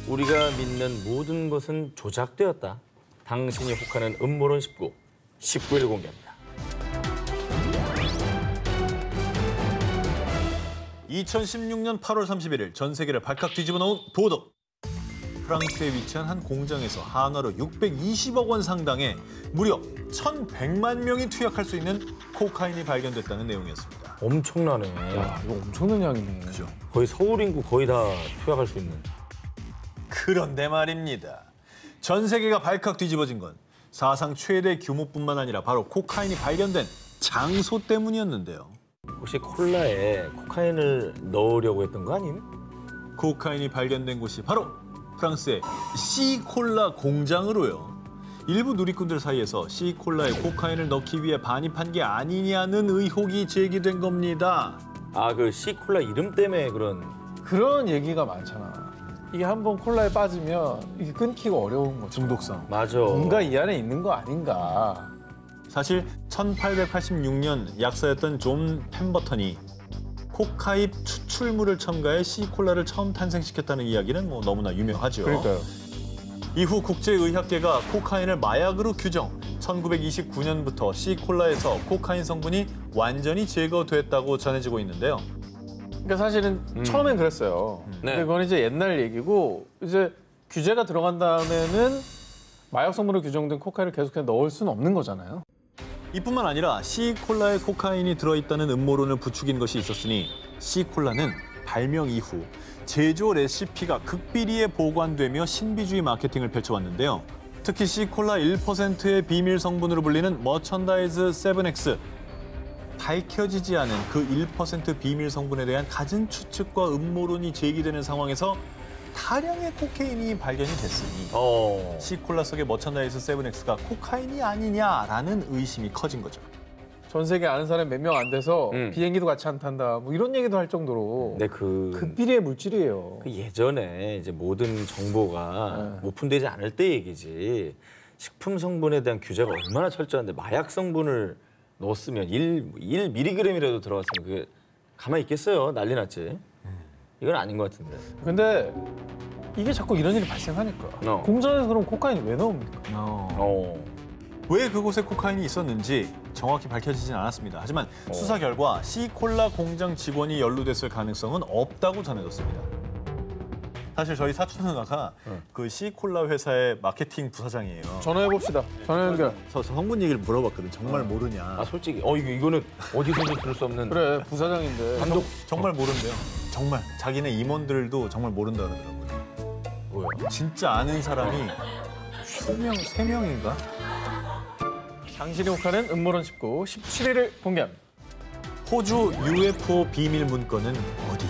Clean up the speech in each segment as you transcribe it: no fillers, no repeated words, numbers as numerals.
우리가 믿는 모든 것은 조작되었다. 당신이 혹하는 음모론 19일 공개합니다. 2016년 8월 31일 전 세계를 발칵 뒤집어 놓은 보도. 프랑스에 위치한 한 공장에서 한화로 620억 원 상당의 무려 1,100만 명이 투약할 수 있는 코카인이 발견됐다는 내용이었습니다. 엄청나네. 야, 이거 엄청난 양이네. 그죠? 거의 서울 인구 거의 다 투약할 수 있는. 그런데 말입니다. 전 세계가 발칵 뒤집어진 건 사상 최대 규모뿐만 아니라 바로 코카인이 발견된 장소 때문이었는데요. 혹시 콜라에 코카인을 넣으려고 했던 거 아님? 코카인이 발견된 곳이 바로 프랑스의 C콜라 공장으로요. 일부 누리꾼들 사이에서 C콜라에 코카인을 넣기 위해 반입한 게 아니냐는 의혹이 제기된 겁니다. 아, 그 C콜라 이름 때문에 그런 얘기가 많잖아. 이게 한번 콜라에 빠지면 이게 끊기가 어려운 거죠. 중독성. 맞아. 뭔가 이 안에 있는 거 아닌가. 사실 1886년 약사였던 존 펜버턴이 코카잎 추출물을 첨가해 C콜라를 처음 탄생시켰다는 이야기는 너무나 유명하죠. 그러니까요. 이후 국제의학계가 코카인을 마약으로 규정, 1929년부터 C콜라에서 코카인 성분이 완전히 제거됐다고 전해지고 있는데요. 그러니까 사실은 처음엔 그랬어요. 네. 근데 그건 이제 옛날 얘기고 이제 규제가 들어간 다음에는 마약 성분으로 규정된 코카인을 계속해서 넣을 수는 없는 거잖아요. 이뿐만 아니라 C콜라에 코카인이 들어있다는 음모론을 부추긴 것이 있었으니 C콜라는 발명 이후 제조 레시피가 극비리에 보관되며 신비주의 마케팅을 펼쳐왔는데요. 특히 C콜라 1%의 비밀 성분으로 불리는 머천다이즈 7X. 밝혀지지 않은 그 1% 비밀 성분에 대한 갖은 추측과 음모론이 제기되는 상황에서 다량의 코카인이 발견이 됐으니 C콜라 속의 머천다이즈 7X가 코카인이 아니냐라는 의심이 커진 거죠. 전 세계 아는 사람 몇 명 안 돼서 비행기도 같이 안 탄다. 뭐 이런 얘기도 할 정도로 네, 극비리의 물질이에요. 그 예전에 이제 모든 정보가 오픈되지 않을 때 얘기지. 식품 성분에 대한 규제가 얼마나 철저한데 마약 성분을 넣었으면 1mg이라도 들어갔으면 그게 가만히 있겠어요? 난리 났지. 이건 아닌 것 같은데. 근데 이게 자꾸 이런 일이 발생하니까. 공장에서 그럼 코카인을 왜 넣습니까? 왜 그곳에 코카인이 있었는지 정확히 밝혀지진 않았습니다. 하지만 수사 결과 C콜라 공장 직원이 연루됐을 가능성은 없다고 전해졌습니다. 사실 저희 사촌 누나가 그 C콜라 회사의 마케팅 부사장이에요. 전화해봅시다. 전화 연결. 성분 얘기를 물어봤거든. 정말 모르냐. 아, 솔직히 이거는 어디서도 들을 수 없는. 그래, 부사장인데. 정말 모른대요. 정말 자기네 임원들도 정말 모른다 그러더라고요. 뭐야? 진짜 아는 사람이 3명인가? 당신이 혹하는 음모론 17일을 공개합니다. 호주 UFO 비밀 문건은 어디에?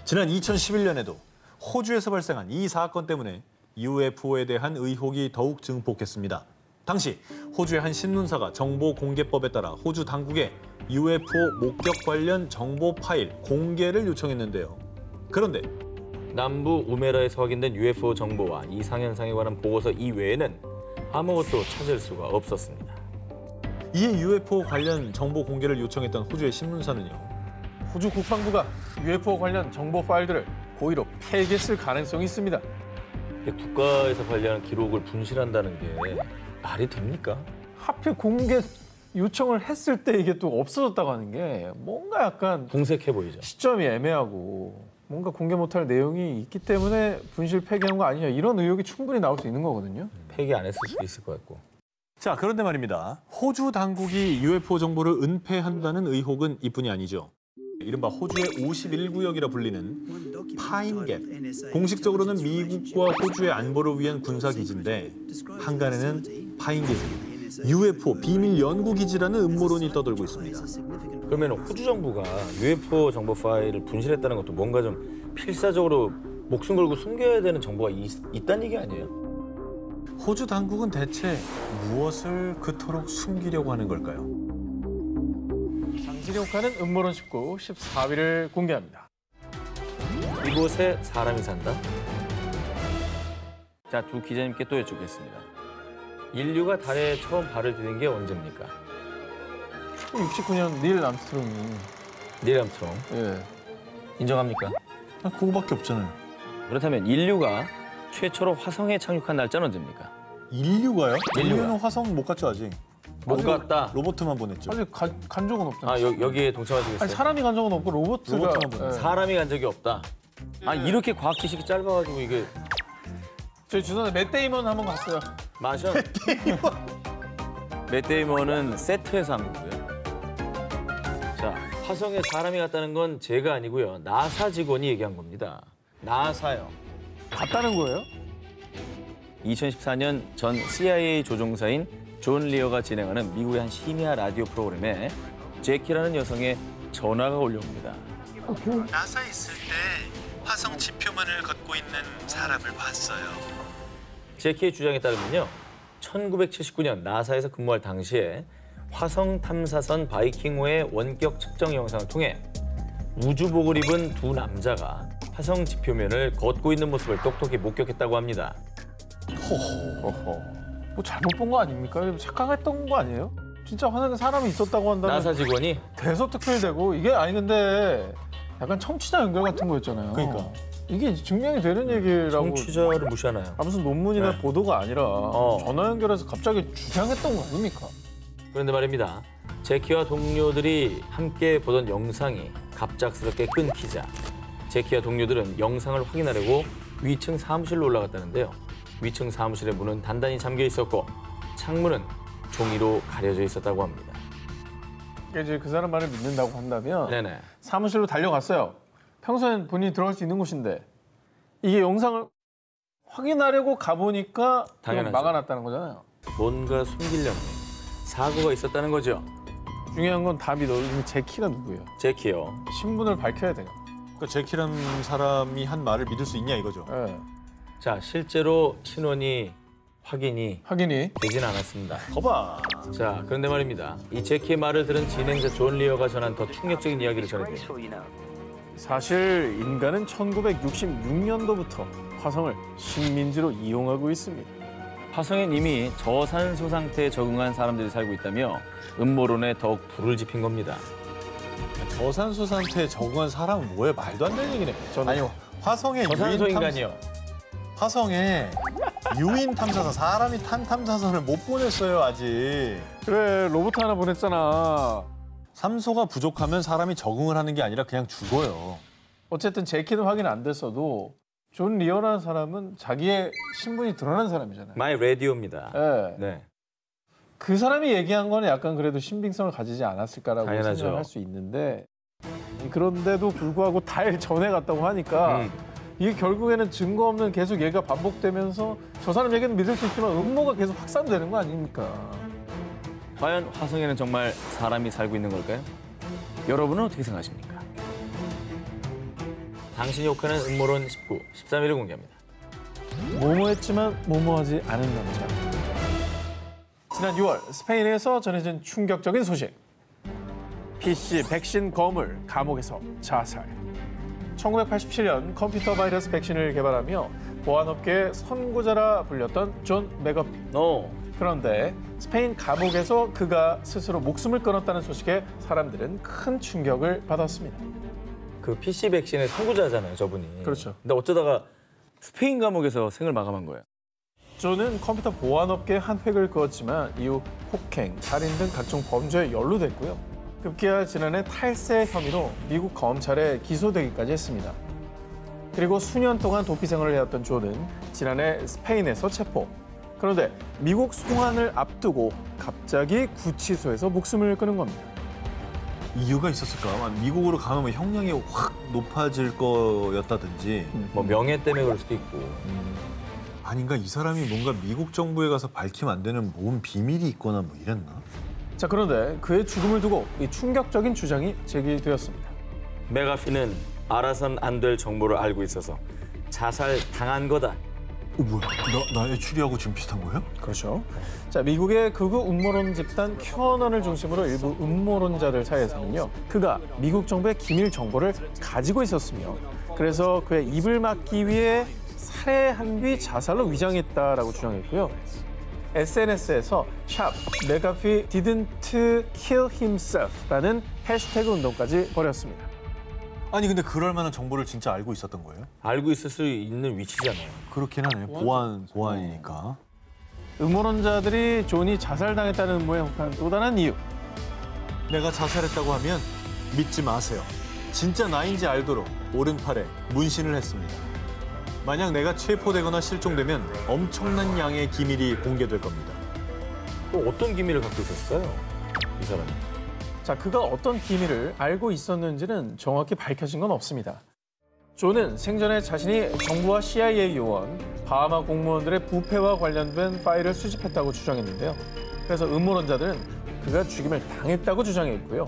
지난 2011년에도 호주에서 발생한 이 사건 때문에 UFO에 대한 의혹이 더욱 증폭했습니다. 당시 호주의 한 신문사가 정보공개법에 따라 호주 당국에 UFO 목격 관련 정보 파일 공개를 요청했는데요. 그런데 남부 우메라에서 확인된 UFO 정보와 이상 현상에 관한 보고서 이외에는 아무것도 찾을 수가 없었습니다. 이에 UFO 관련 정보 공개를 요청했던 호주의 신문사는요. 호주 국방부가 UFO 관련 정보 파일들을 고의로 폐기했을 가능성이 있습니다. 국가에서 관리하는 기록을 분실한다는 게 말이 됩니까? 하필 공개 요청을 했을 때 이게 또 없어졌다고 하는 게 뭔가 약간 궁색해 보이죠. 시점이 애매하고 뭔가 공개 못할 내용이 있기 때문에 분실 폐기한 거 아니냐 이런 의혹이 충분히 나올 수 있는 거거든요. 폐기 안 했을 수도 있을 것 같고. 자, 그런데 말입니다. 호주 당국이 UFO 정보를 은폐한다는 의혹은 이뿐이 아니죠. 이른바 호주의 51구역이라 불리는 파인갭. 공식적으로는 미국과 호주의 안보를 위한 군사기지인데 한간에는 파인갭이 UFO 비밀 연구기지라는 음모론이 떠돌고 있습니다. 그러면 호주 정부가 UFO 정보 파일을 분실했다는 것도 뭔가 좀 필사적으로 목숨 걸고 숨겨야 되는 정보가 있다는 얘기 아니에요? 호주 당국은 대체 무엇을 그토록 숨기려고 하는 걸까요? 당신이 혹하는 음모론 14일을 공개합니다. 이곳에 사람이 산다? 자, 두 기자님께 또 여쭙겠습니다. 인류가 달에 처음 발을 디딘 게 언제입니까? 69년 닐 암스트롱이. 닐 암스트롱. 예. 인정합니까? 그거밖에 없잖아요. 그렇다면 인류가 최초로 화성에 착륙한 날짜는 언제입니까? 인류가요? 인류가. 인류는 화성 못 갔죠 아직. 못 갔다. 로버트만 보냈죠. 아직 간 적은 없잖아. 아 여기에 동참하시겠어요? 아니 사람이 간 적은 없고 로버트가 로버트만 보냈어. 사람이 간 적이 없다. 아 이렇게 과학 지식이 짧아가지고 이게 저희 주선에 맷 데이먼 한번 갔어요. 마셔. 맷 데이먼은 세트에서 한 거고요. 자 화성에 사람이 갔다는 건 제가 아니고요. 나사 직원이 얘기한 겁니다. 나사요. 갔다는 거예요? 2014년 전 CIA 조종사인 존 리어가 진행하는 미국의 한 심야 라디오 프로그램에 제키라는 여성의 전화가 올려옵니다. 나사에 있을 때 화성 지표면을 걷고 있는 사람을 봤어요. 제키의 주장에 따르면요. 1979년 나사에서 근무할 당시에 화성 탐사선 바이킹호의 원격 측정 영상을 통해 우주복을 입은 두 남자가 화성 지표면을 걷고 있는 모습을 똑똑히 목격했다고 합니다. 어허. 뭐 잘못 본 거 아닙니까? 착각했던 거 아니에요? 진짜 화성에 사람이 있었다고 한다면 나사 직원이 대서특필되고 이게 아니 근데 약간 청취자 연결 같은 거였잖아요. 그러니까. 이게 증명이 되는 얘기라고. 청취자를 무시하나요? 아, 무슨 논문이나 네. 보도가 아니라 전화 연결해서 갑자기 주장했던 거 아닙니까? 그런데 말입니다. 제키와 동료들이 함께 보던 영상이 갑작스럽게 끊기자 제키와 동료들은 영상을 확인하려고 위층 사무실로 올라갔다는데요. 위층 사무실의 문은 단단히 잠겨 있었고 창문은 종이로 가려져 있었다고 합니다. 이제 그 사람 말을 믿는다고 한다면 네네. 사무실로 달려갔어요. 평소엔 본인이 들어갈 수 있는 곳인데 이게 영상을 확인하려고 가보니까 그냥 당연하죠. 막아놨다는 거잖아요. 뭔가 숨기려는 사고가 있었다는 거죠. 중요한 건 답이 너는 제키가 누구예요? 제키요. 신분을 밝혀야 돼요. 그러니까 제키라는 사람이 한 말을 믿을 수 있냐 이거죠. 네. 자 실제로 신원이 확인이 확인이 되진 않았습니다. 거봐. 자 그런데 말입니다. 이 제키의 말을 들은 진행자 존 리어가 전한 더 충격적인 이야기를 전해드립니다. 사실 인간은 1966년도부터 화성을 식민지로 이용하고 있습니다. 화성엔 이미 저산소 상태에 적응한 사람들이 살고 있다며 음모론에 더욱 불을 지핀 겁니다. 저산소 상태에 적응한 사람은 뭐예요? 말도 안 되는 얘기네. 아니 화성에 저산소 유인 인간이요. 화성에 유인 탐사선 사람이 탄 탐사선을 못 보냈어요 아직. 그래 로봇 하나 보냈잖아. 산소가 부족하면 사람이 적응을 하는 게 아니라 그냥 죽어요. 어쨌든 제키는 확인 안 됐어도 존 리어라는 사람은 자기의 신분이 드러난 사람이잖아요. 마이 라디오입니다. 네. 네. 그 사람이 얘기한 거는 약간 그래도 신빙성을 가지지 않았을까라고 당연하죠. 생각할 수 있는데 그런데도 불구하고 달 전에 갔다고 하니까 이게 결국에는 증거 없는 계속 얘가 반복되면서 저 사람 얘기는 믿을 수 있지만 음모가 계속 확산되는 거 아닙니까? 과연 화성에는 정말 사람이 살고 있는 걸까요? 여러분은 어떻게 생각하십니까? 당신이 혹하는 음모론 19, 13일을 공개합니다. 모모했지만 모모하지 않은 남자. 지난 6월 스페인에서 전해진 충격적인 소식. PC 백신 거물 감옥에서 자살. 1987년 컴퓨터 바이러스 백신을 개발하며 보안업계의 선구자라 불렸던 존 맥어피. 그런데 스페인 감옥에서 그가 스스로 목숨을 끊었다는 소식에 사람들은 큰 충격을 받았습니다. 그 PC 백신의 선구자잖아요, 저분이. 그렇죠. 근데 어쩌다가 스페인 감옥에서 생을 마감한 거예요. 존은 컴퓨터 보안업계에 한 획을 그었지만 이후 폭행, 살인 등 각종 범죄에 연루됐고요. 급기야 지난해 탈세 혐의로 미국 검찰에 기소되기까지 했습니다. 그리고 수년 동안 도피 생활을 해왔던 존은 지난해 스페인에서 체포. 그런데 미국 송환을 앞두고 갑자기 구치소에서 목숨을 끊은 겁니다. 이유가 있었을까? 미국으로 가면 뭐 형량이 확 높아질 거였다든지 뭐 명예 때문에 그럴 수도 있고. 아닌가 이 사람이 뭔가 미국 정부에 가서 밝히면 안 되는 뭔 비밀이 있거나 뭐 이랬나? 자, 그런데 그의 죽음을 두고 이 충격적인 주장이 제기되었습니다. 메가피는 알아선 안 될 정보를 알고 있어서 자살 당한 거다. 뭐야? 나의 추리하고 지금 비슷한 거예요? 그렇죠. 자, 미국의 극우 음모론 집단 큐어넌을 중심으로 일부 음모론자들 사이에서는요, 그가 미국 정부의 기밀 정보를 가지고 있었으며, 그래서 그의 입을 막기 위해 살해한 뒤 자살로 위장했다라고 주장했고요. SNS에서 샵 메가피 didn't kill himself라는 해시태그 운동까지 벌였습니다. 아니 근데 그럴 만한 정보를 진짜 알고 있었던 거예요? 알고 있을 수 있는 위치잖아요. 그렇긴 하네요. 보안이니까. 음모론자들이 존이 자살당했다는 음모에 혹한 또 다른 이유. 내가 자살했다고 하면 믿지 마세요. 진짜 나인지 알도록 오른팔에 문신을 했습니다. 만약 내가 체포되거나 실종되면 엄청난 양의 기밀이 공개될 겁니다. 또 어떤 기밀을 갖고 있었어요? 이 사람이. 자, 그가 어떤 기밀을 알고 있었는지는 정확히 밝혀진 건 없습니다. 존은 생전에 자신이 정부와 CIA 요원, 바하마 공무원들의 부패와 관련된 파일을 수집했다고 주장했는데요. 그래서 음모론자들은 그가 죽임을 당했다고 주장해 있고요.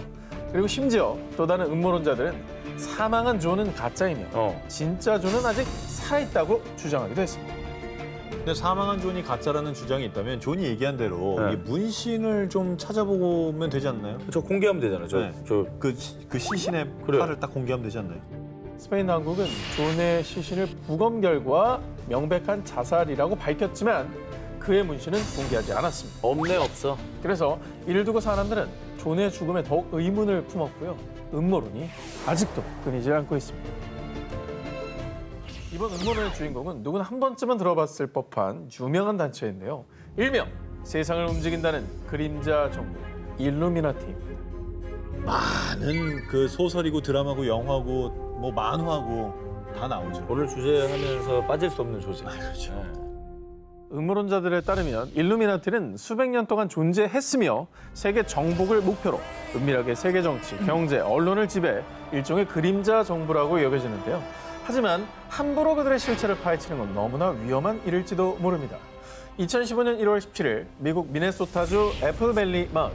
그리고 심지어 또 다른 음모론자들은 사망한 존은 가짜이며 진짜 존은 아직 살아있다고 주장하기도 했습니다. 근데 사망한 존이 가짜라는 주장이 있다면 존이 얘기한 대로 네. 이 문신을 좀 찾아보면 되지 않나요? 저 공개하면 되잖아요. 그 시신의 그래요. 팔을 딱 공개하면 되지 않나요? 스페인 당국은 존의 시신을 부검 결과 명백한 자살이라고 밝혔지만 그의 문신은 공개하지 않았습니다. 없네 없어. 그래서 이를 두고 사람들은 존의 죽음에 더욱 의문을 품었고요. 음모론이 아직도 끊이질 않고 있습니다. 이번 음모론의 주인공은 누구나 한 번쯤은 들어봤을 법한 유명한 단체인데요. 일명 세상을 움직인다는 그림자 정부 일루미나티. 많은 그 소설이고 드라마고 영화고 뭐 만화고 다 나오죠. 오늘 주제하면서 빠질 수 없는 조직. 그렇죠. 음모론자들에 따르면 일루미나티는 수백 년 동안 존재했으며 세계 정복을 목표로 은밀하게 세계 정치, 경제, 언론을 지배, 일종의 그림자 정부라고 여겨지는데요. 하지만 함부로 그들의 실체를 파헤치는 건 너무나 위험한 일일지도 모릅니다. 2015년 1월 17일 미국 미네소타주 애플밸리 마을.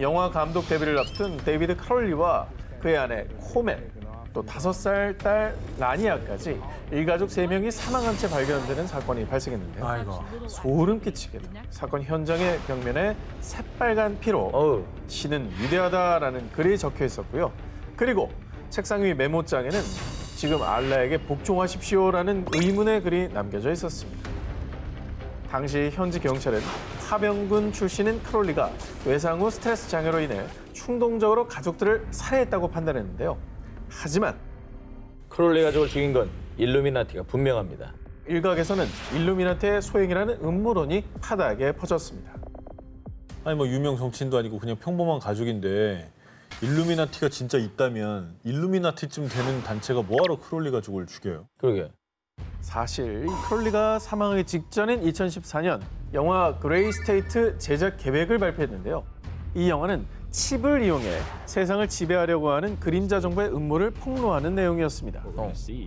영화 감독 데뷔를 앞둔 데이비드 카롤리와 그의 아내 코멘, 또 5살 딸 라니아까지 일가족 3명이 사망한 채 발견되는 사건이 발생했는데요. 아이고. 소름 끼치게도 사건 현장의 벽면에 새빨간 피로 신은 위대하다라는 글이 적혀 있었고요. 그리고 책상 위 메모장에는 지금 알라에게 복종하십시오라는 의문의 글이 남겨져 있었습니다. 당시 현지 경찰은 파병군 출신인 크롤리가 외상 후 스트레스 장애로 인해 충동적으로 가족들을 살해했다고 판단했는데요. 하지만 크롤리 가족을 죽인 건 일루미나티가 분명합니다. 일각에서는 일루미나티의 소행이라는 음모론이 파다하게 퍼졌습니다. 아니 뭐 유명 정치인도 아니고 그냥 평범한 가족인데 일루미나티가 진짜 있다면 일루미나티쯤 되는 단체가 뭐하러 크롤리 가족을 죽여요? 그러게. 사실 이 크롤리가 사망하기 직전인 2014년 영화 그레이 스테이트 제작 계획을 발표했는데요. 이 영화는 칩을 이용해 세상을 지배하려고 하는 그림자 정부의 음모를 폭로하는 내용이었습니다.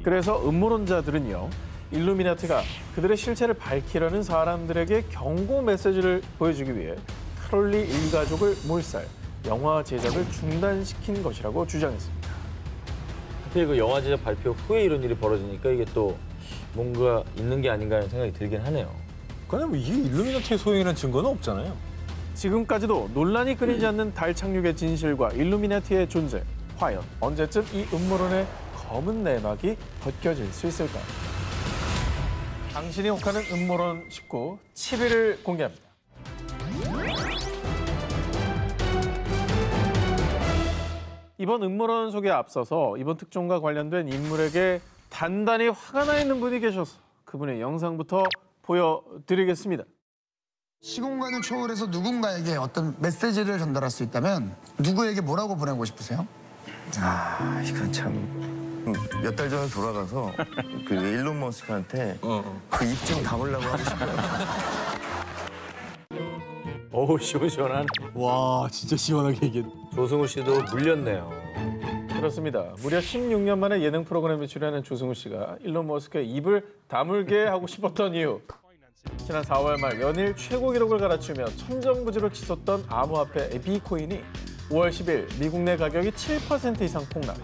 그래서 음모론자들은요. 일루미나티가 그들의 실체를 밝히려는 사람들에게 경고 메시지를 보여주기 위해 크롤리 일가족을 몰살, 영화 제작을 중단시킨 것이라고 주장했습니다. 하필 그 영화 제작 발표 후에 이런 일이 벌어지니까 이게 또 뭔가 있는 게 아닌가 하는 생각이 들긴 하네요. 근데 뭐 이게 일루미나티의 소행이라는 증거는 없잖아요. 지금까지도 논란이 끊이지 않는 달 착륙의 진실과 일루미나티의 존재. 과연 언제쯤 이 음모론의 검은 내막이 벗겨질 수 있을까요? 당신이 혹하는 음모론 19, 7위를 공개합니다. 이번 음모론 소개에 앞서서 이번 특종과 관련된 인물에게 단단히 화가 나 있는 분이 계셔서 그분의 영상부터 보여드리겠습니다. 시공간을 초월해서 누군가에게 어떤 메시지를 전달할 수 있다면 누구에게 뭐라고 보내고 싶으세요? 아, 이건 참 몇 달 전에 돌아가서 그 일론 머스크한테 그 입 좀 담으려고 하고 싶어요. 어우 시원시원한. 와 진짜 시원하게 얘기해. 조승우 씨도 물렸네요. 그렇습니다. 무려 16년 만에 예능 프로그램에 출연한 조승우 씨가 일론 머스크의 입을 다물게 하고 싶었던 이유. 지난 4월 말 연일 최고 기록을 갈아치우며 천정부지로 치솟던 암호화폐 비코인이 5월 10일 미국 내 가격이 7% 이상 폭락.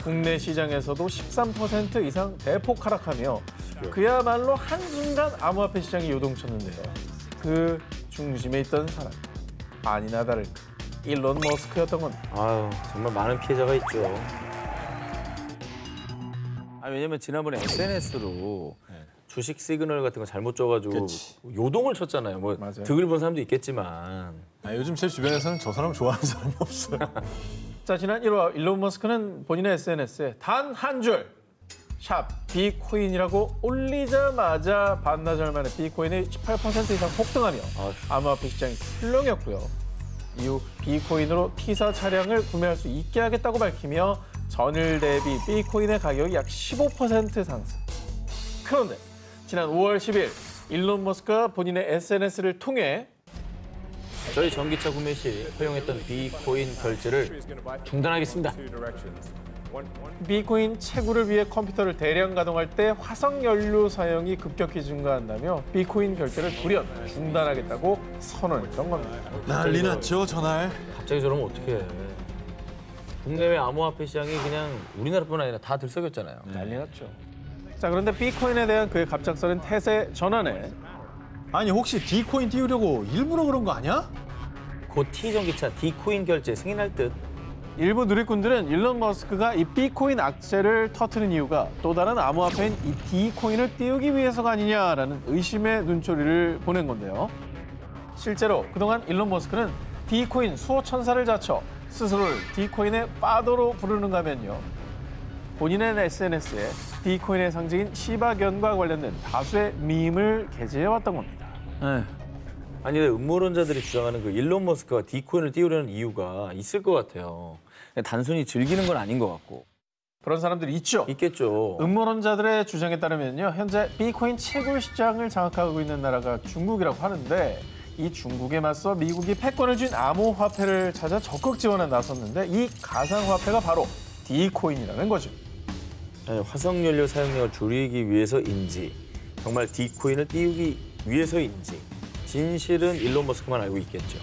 국내 시장에서도 13% 이상 대폭 하락하며 그야말로 한순간 암호화폐 시장이 요동쳤는데요. 그 중심에 있던 사람. 아니나 다를까 일론 머스크였던 겁니다. 아유 정말 많은 피해자가 있죠. 왜냐면 지난번에 SNS로 주식 시그널 같은 거 잘못 줘가지고 그치. 요동을 쳤잖아요. 뭐 맞아요. 득을 본 사람도 있겠지만. 요즘 제 주변에서는 저 사람 좋아하는 사람이 없어요. 자, 지난 1월 일론 머스크는 본인의 SNS에 단 한 줄 샵 비코인이라고 올리자마자 반나절 만에 비코인이 18% 이상 폭등하며 암호화폐 시장이 출렁였고요. 이후 비코인으로 T사 차량을 구매할 수 있게 하겠다고 밝히며 전일 대비 비코인의 가격이 약 15% 상승. 그런데 지난 5월 10일 일론 머스크가 본인의 SNS를 통해 저희 전기차 구매 시 허용했던 비코인 결제를 중단하겠습니다. 비코인 채굴을 위해 컴퓨터를 대량 가동할 때 화석 연료 사용이 급격히 증가한다며 비코인 결제를 돌연 중단하겠다고 선언했던 겁니다. 난리 났죠, 전날. 갑자기 저러면 어떡해. 국내외 암호화폐 시장이 그냥 우리나라뿐 아니라 다 들썩였잖아요. 난리 났죠. 자, 그런데 비코인에 대한 그의 갑작스런 태세 전환에 아니 혹시 D코인 띄우려고 일부러 그런 거 아니야? 곧 T전기차 D코인 결제 승인할 듯. 일부 누리꾼들은 일론 머스크가 이 비코인 악재를 터트린 이유가 또 다른 암호화폐인 이 D코인을 띄우기 위해서가 아니냐라는 의심의 눈초리를 보낸 건데요. 실제로 그동안 일론 머스크는 D코인 수호 천사를 자처 스스로를 D코인의 파더로 부르는가 하면요. 본인의 SNS에 D코인의 상징인 시바견과 관련된 다수의 밈을 게재해왔던 겁니다. 아니 근데 음모론자들이 주장하는 그 일론 머스크가 D코인을 띄우려는 이유가 있을 것 같아요. 단순히 즐기는 건 아닌 것 같고. 그런 사람들이 있죠. 있겠죠. 음모론자들의 주장에 따르면요. 현재 비코인 채굴 시장을 장악하고 있는 나라가 중국이라고 하는데 이 중국에 맞서 미국이 패권을 쥔 암호화폐를 찾아 적극 지원에 나섰는데 이 가상화폐가 바로 D코인이라는 거죠. 아니, 화석연료 사용량을 줄이기 위해서인지 정말 D코인을 띄우기 위해서인지 진실은 일론 머스크만 알고 있겠죠.